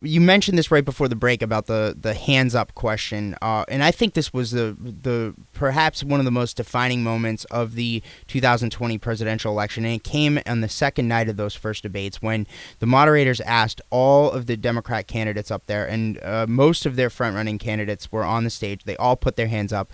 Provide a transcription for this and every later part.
You mentioned this right before the break about the hands up question, and I think this was the perhaps one of the most defining moments of the 2020 presidential election, and it came on the second night of those first debates when the moderators asked all of the Democrat candidates up there, and most of their front-running candidates were on the stage. They all put their hands up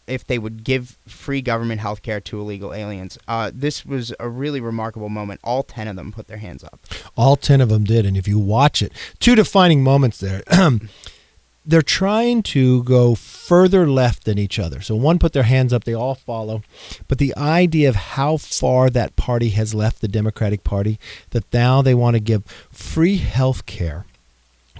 if they would give free government health care to illegal aliens. This was a really remarkable moment. All 10 of them put their hands up. All 10 of them did, and if you watch it, two defining moments there. They're trying to go further left than each other. So one put their hands up, they all follow. But the idea of how far that party has left the Democratic Party, that now they want to give free health care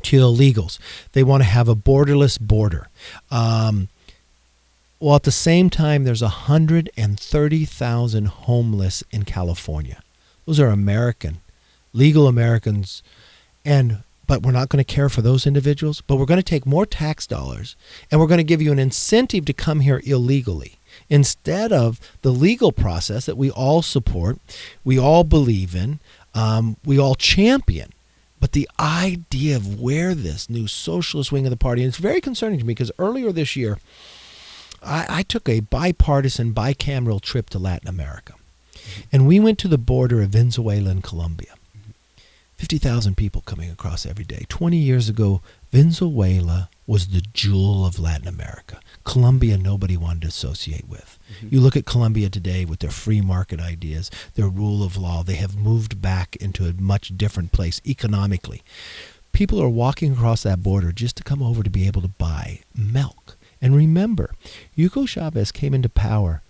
to illegals. They want to have a borderless border. While at the same time, there's 130,000 homeless in California. Those are legal Americans, but we're not going to care for those individuals, but we're going to take more tax dollars and we're going to give you an incentive to come here illegally instead of the legal process that we all support, we all believe in, we all champion. But the idea of where this new socialist wing of the party, and it's very concerning to me because earlier this year, I took a bipartisan, bicameral trip to Latin America. And we went to the border of Venezuela and Colombia. 50,000 people coming across every day. 20 years ago, Venezuela was the jewel of Latin America. Colombia, nobody wanted to associate with. Mm-hmm. You look at Colombia today with their free market ideas, their rule of law. They have moved back into a much different place economically. People are walking across that border just to come over to be able to buy milk. And remember, Hugo Chavez came into power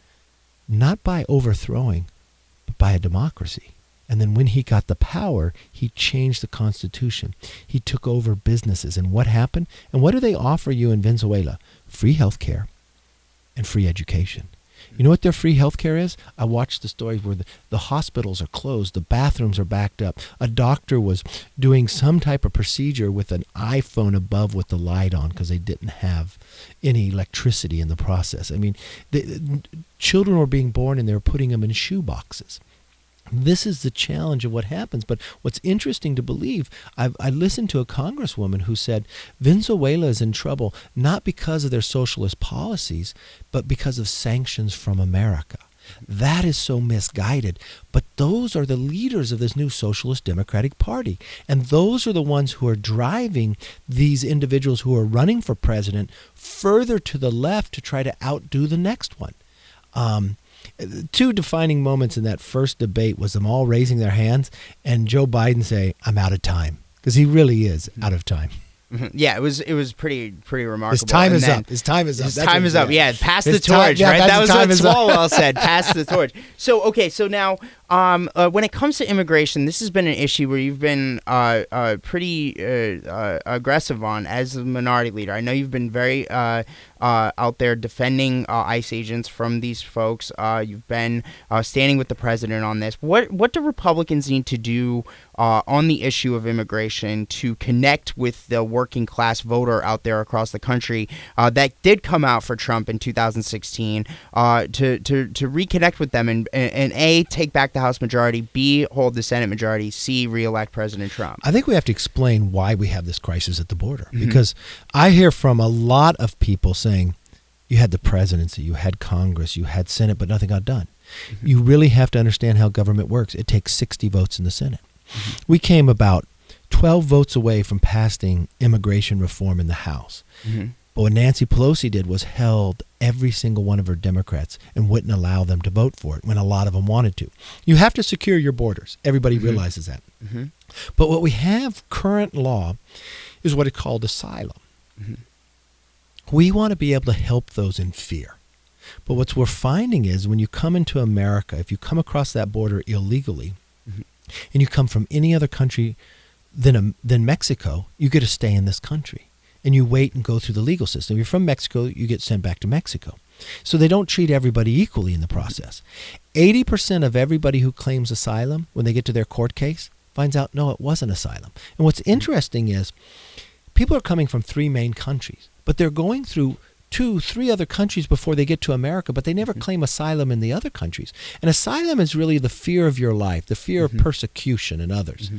not by overthrowing, but by a democracy. And then when he got the power, he changed the Constitution. He took over businesses. And what happened? And what do they offer you in Venezuela? Free health care and free education. You know what their free health care is? I watched the stories where the hospitals are closed, the bathrooms are backed up. A doctor was doing some type of procedure with an iPhone above with the light on because they didn't have any electricity in the process. I mean, children were being born and they were putting them in shoe boxes. This is the challenge of what happens. But what's interesting to believe, I listened to a congresswoman who said Venezuela is in trouble not because of their socialist policies, but because of sanctions from America. That is so misguided. But those are the leaders of this new Socialist Democratic Party. And those are the ones who are driving these individuals who are running for president further to the left to try to outdo the next one. Two defining moments in that first debate was them all raising their hands and Joe Biden say, "I'm out of time," because he really is out of time. Yeah, it was pretty remarkable. His time is up. His time is up. His time is up. Yeah, pass the torch, right? That was what Swalwell said. Pass the torch. So now when it comes to immigration, this has been an issue where you've been pretty aggressive on as a minority leader. I know you've been very out there defending ICE agents from these folks. You've been standing with the president on this. What do Republicans need to do on the issue of immigration to connect with the working class voter out there across the country that did come out for Trump in 2016 to reconnect with them and A, take back the House majority, B, hold the Senate majority, C, reelect President Trump? I think we have to explain why we have this crisis at the border, because I hear from a lot of people saying, you had the presidency, you had Congress, you had Senate, but nothing got done. You really have to understand how government works. It takes 60 votes in the Senate. We came about 12 votes away from passing immigration reform in the House. But what Nancy Pelosi did was held every single one of her Democrats and wouldn't allow them to vote for it when a lot of them wanted to. You have to secure your borders. Everybody realizes that. But what we have current law is what is called asylum. We want to be able to help those in fear. But what we're finding is when you come into America, if you come across that border illegally, and you come from any other country than Mexico, you get to stay in this country. And you wait and go through the legal system. If you're from Mexico, you get sent back to Mexico. So they don't treat everybody equally in the process. 80% of everybody who claims asylum, when they get to their court case, finds out, no, it wasn't asylum. And what's interesting is people are coming from 3 main countries, but they're going through 2, 3 other countries before they get to America, but they never claim asylum in the other countries. And asylum is really the fear of your life, the fear of persecution and others.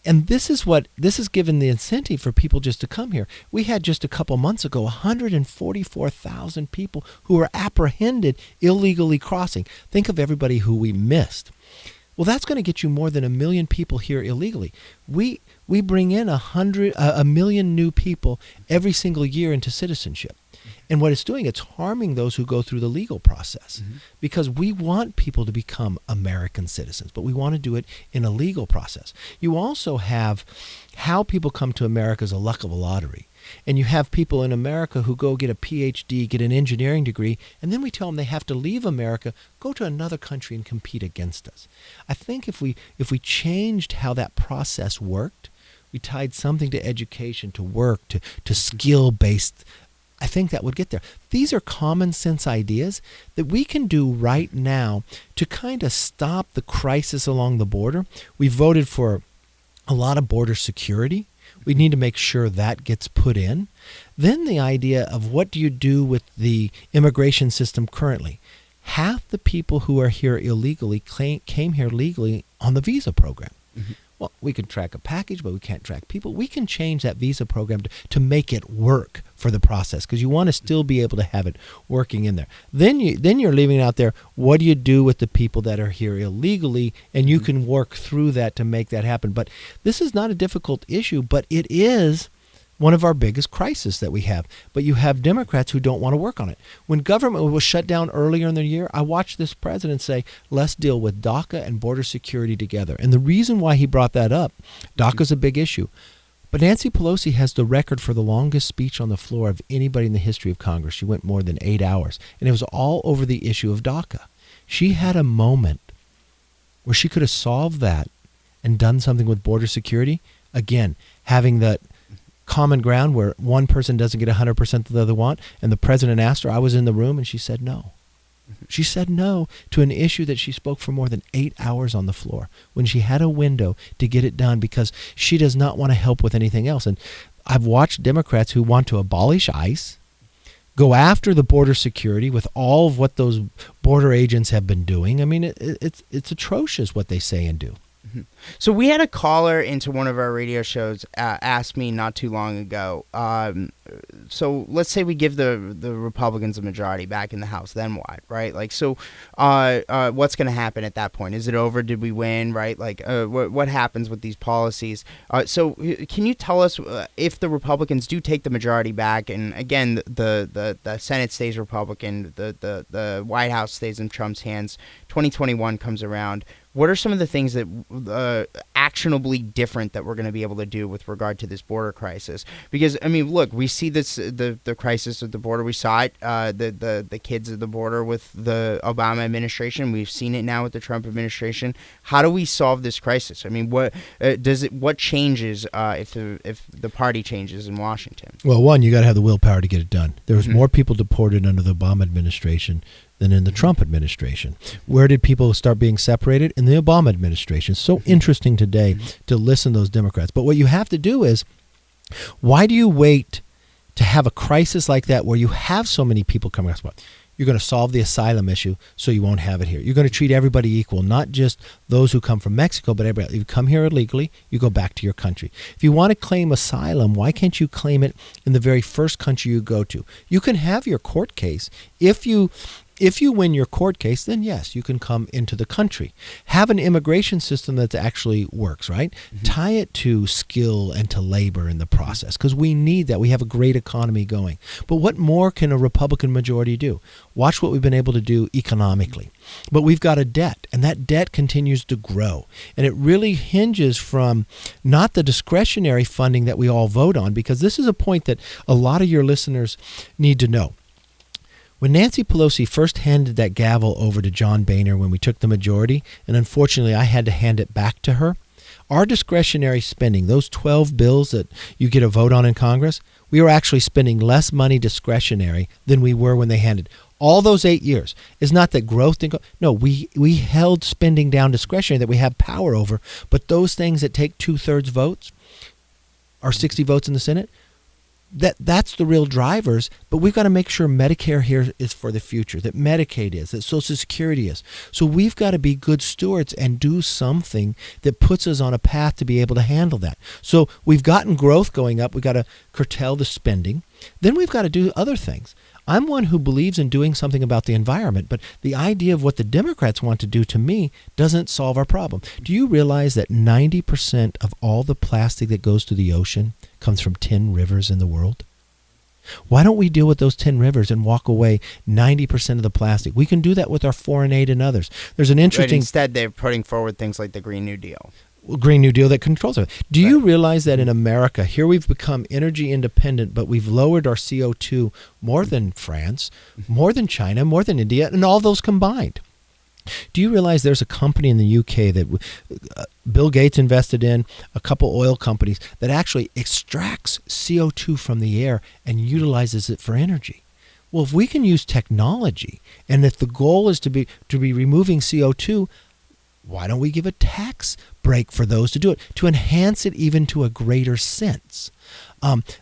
And this has given the incentive for people just to come here. We had just a couple months ago 144,000 people who were apprehended illegally crossing. Think of everybody who we missed. Well, that's going to get you more than 1 million people here illegally. We bring in 1 million new people every single year into citizenship. And what it's doing, it's harming those who go through the legal process, because we want people to become American citizens, but we want to do it in a legal process. You also have how people come to America is a luck of a lottery. And you have people in America who go get a PhD, get an engineering degree, and then we tell them they have to leave America, go to another country and compete against us. I think if we changed how that process worked, we tied something to education, to work, to skill-based, I think that would get there. These are common sense ideas that we can do right now to kind of stop the crisis along the border. We voted for a lot of border security. We need to make sure that gets put in. Then the idea of what do you do with the immigration system currently? Half the people who are here illegally came here legally on the visa program. Well, we can track a package, but we can't track people. We can change that visa program to make it work for the process, because you want to still be able to have it working in there. Then you're leaving out there, what do you do with the people that are here illegally? And you can work through that to make that happen. But this is not a difficult issue, but it is one of our biggest crises that we have. But you have Democrats who don't want to work on it. When government was shut down earlier in the year, I watched this president say, let's deal with DACA and border security together. And the reason why he brought that up, DACA's a big issue. But Nancy Pelosi has the record for the longest speech on the floor of anybody in the history of Congress. She went more than 8 hours. And it was all over the issue of DACA. She had a moment where she could have solved that and done something with border security. Again, having that common ground where one person doesn't get 100% that the other want. And the president asked her, I was in the room, and she said no. She said no to an issue that she spoke for more than 8 hours on the floor when she had a window to get it done, because she does not want to help with anything else. And I've watched Democrats who want to abolish ICE, go after the border security with all of what those border agents have been doing. I mean, it's atrocious what they say and do. So we had a caller into one of our radio shows ask me not too long ago, so let's say we give the Republicans a majority back in the House, then what, right? Like, so what's going to happen at that point? Is it over? Did we win, right? Like, what happens with these policies? So can you tell us if the Republicans do take the majority back, and again, the Senate stays Republican, the White House stays in Trump's hands, 2021 comes around, what are some of the things that actionably different that we're going to be able to do with regard to this border crisis? Because, I mean, look, we see this the crisis at the border. We saw it, the kids at the border with the Obama administration. We've seen it now with the Trump administration. How do we solve this crisis? I mean, what changes if the party changes in Washington? Well, one, you got to have the willpower to get it done. There was more people deported under the Obama administration than in the Trump administration. Where did people start being separated? In the Obama administration. So interesting today to listen to those Democrats. But what you have to do is, why do you wait to have a crisis like that where you have so many people coming up? You're going to solve the asylum issue so you won't have it here. You're going to treat everybody equal, not just those who come from Mexico, but everybody. If you come here illegally, you go back to your country. If you want to claim asylum, why can't you claim it in the very first country you go to? You can have your court case. If you win your court case, then yes, you can come into the country. Have an immigration system that actually works, right? Tie it to skill and to labor in the process, because we need that. We have a great economy going. But what more can a Republican majority do? Watch what we've been able to do economically. But we've got a debt, and that debt continues to grow. And it really hinges from not the discretionary funding that we all vote on, because this is a point that a lot of your listeners need to know. When Nancy Pelosi first handed that gavel over to John Boehner when we took the majority, and unfortunately I had to hand it back to her, our discretionary spending, those 12 bills that you get a vote on in Congress, we were actually spending less money discretionary than we were when they handed. All those 8 years. It's not that growth didn't go. No, we held spending down discretionary that we have power over, but those things that take 2/3 votes, or 60 votes in the Senate, That's the real drivers, but we've got to make sure Medicare here is for the future, that Medicaid is, that Social Security is. So we've got to be good stewards and do something that puts us on a path to be able to handle that. So we've gotten growth going up. We've got to curtail the spending. Then we've got to do other things. I'm one who believes in doing something about the environment, but the idea of what the Democrats want to do to me doesn't solve our problem. Do you realize that 90% of all the plastic that goes to the ocean comes from 10 rivers in the world? Why don't we deal with those 10 rivers and walk away 90% of the plastic? We can do that with our foreign aid and others. There's an interesting... But instead, they're putting forward things like the Green New Deal. Green New Deal that controls it. Do you realize that in America, here we've become energy independent, but we've lowered our CO2 more than France, more than China, more than India, and all those combined? Do you realize there's a company in the UK that Bill Gates invested in, a couple oil companies, that actually extracts CO2 from the air and utilizes it for energy? Well, if we can use technology, and if the goal is to be removing CO2, why don't we give a tax break for those to do it, to enhance it even to a greater sense?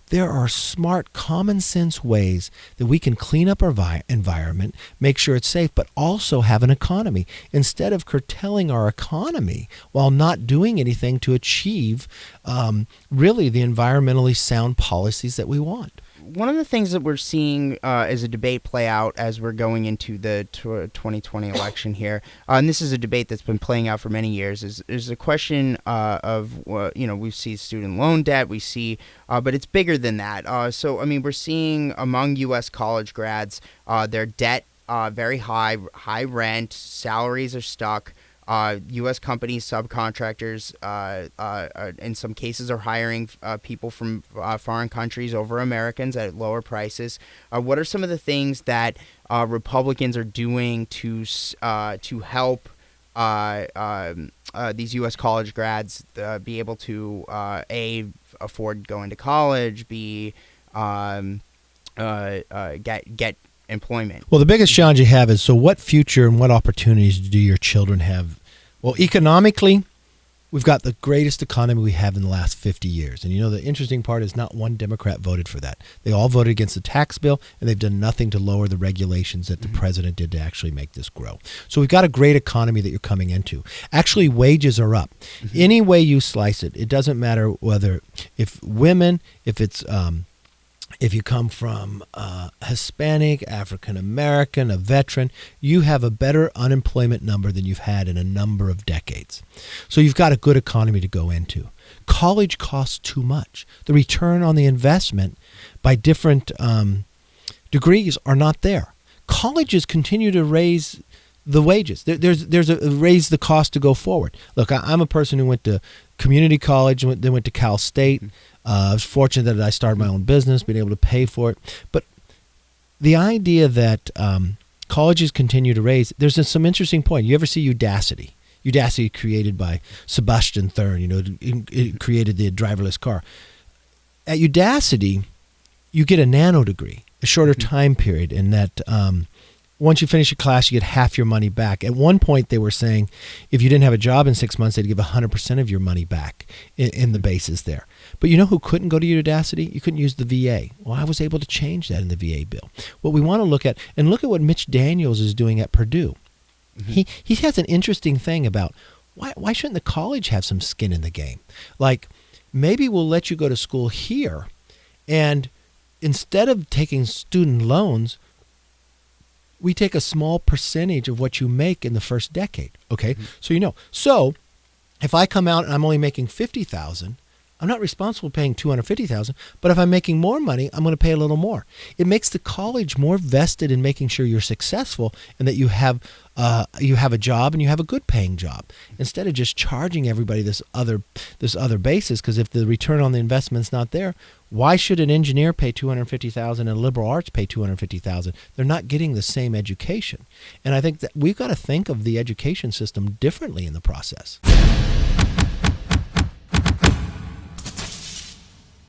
There are smart, common sense ways that we can clean up our environment, make sure it's safe, but also have an economy. Instead of curtailing our economy while not doing anything to achieve really the environmentally sound policies that we want. One of the things that we're seeing as a debate play out as we're going into the 2020 election here, and this is a debate that's been playing out for many years, is the question of, we see student loan debt, we see, but it's bigger than that. So, I mean, we're seeing among U.S. college grads, their debt very high rent, salaries are stuck. U.S. companies, subcontractors, in some cases are hiring people from foreign countries over Americans at lower prices. What are some of the things that Republicans are doing to help these U.S. college grads be able to A, afford going to college, B, get employment? Well, the biggest challenge you have is, so what future and what opportunities do your children have? Well, economically, we've got the greatest economy we have in the last 50 years. And the interesting part is not one Democrat voted for that. They all voted against the tax bill, and they've done nothing to lower the regulations that the president did to actually make this grow. So we've got a great economy that you're coming into. Actually, wages are up. Any way you slice it, it doesn't matter whether if you come from Hispanic, African American, a veteran, you have a better unemployment number than you've had in a number of decades. So you've got a good economy to go into. College costs too much. The return on the investment by different degrees are not there. Colleges continue to raise the wages. There's a raise the cost to go forward. Look, I'm a person who went to community college, then went to Cal State. I was fortunate that I started my own business, being able to pay for it. But the idea that colleges continue to raise, there's some interesting point. You ever see Udacity? Udacity created by Sebastian Thrun, it created the driverless car. At Udacity, you get a nano degree, a shorter time period, in that once you finish a class, you get half your money back. At one point, they were saying if you didn't have a job in 6 months, they'd give 100% of your money back in the basis there. But you know who couldn't go to Udacity? You couldn't use the VA. Well, I was able to change that in the VA bill. What we want to look at, and look at what Mitch Daniels is doing at Purdue. He has an interesting thing about why shouldn't the college have some skin in the game? Like, maybe we'll let you go to school here, and instead of taking student loans, we take a small percentage of what you make in the first decade. Okay, so if I come out and I'm only making $50,000, I'm not responsible for paying $250,000. But if I'm making more money, I'm going to pay a little more. It makes the college more vested in making sure you're successful and that you have a job and you have a good paying job, instead of just charging everybody this other basis. Because if the return on the investment's not there, why should an engineer pay $250,000 and a liberal arts pay $250,000? They're not getting the same education. And I think that we've got to think of the education system differently in the process.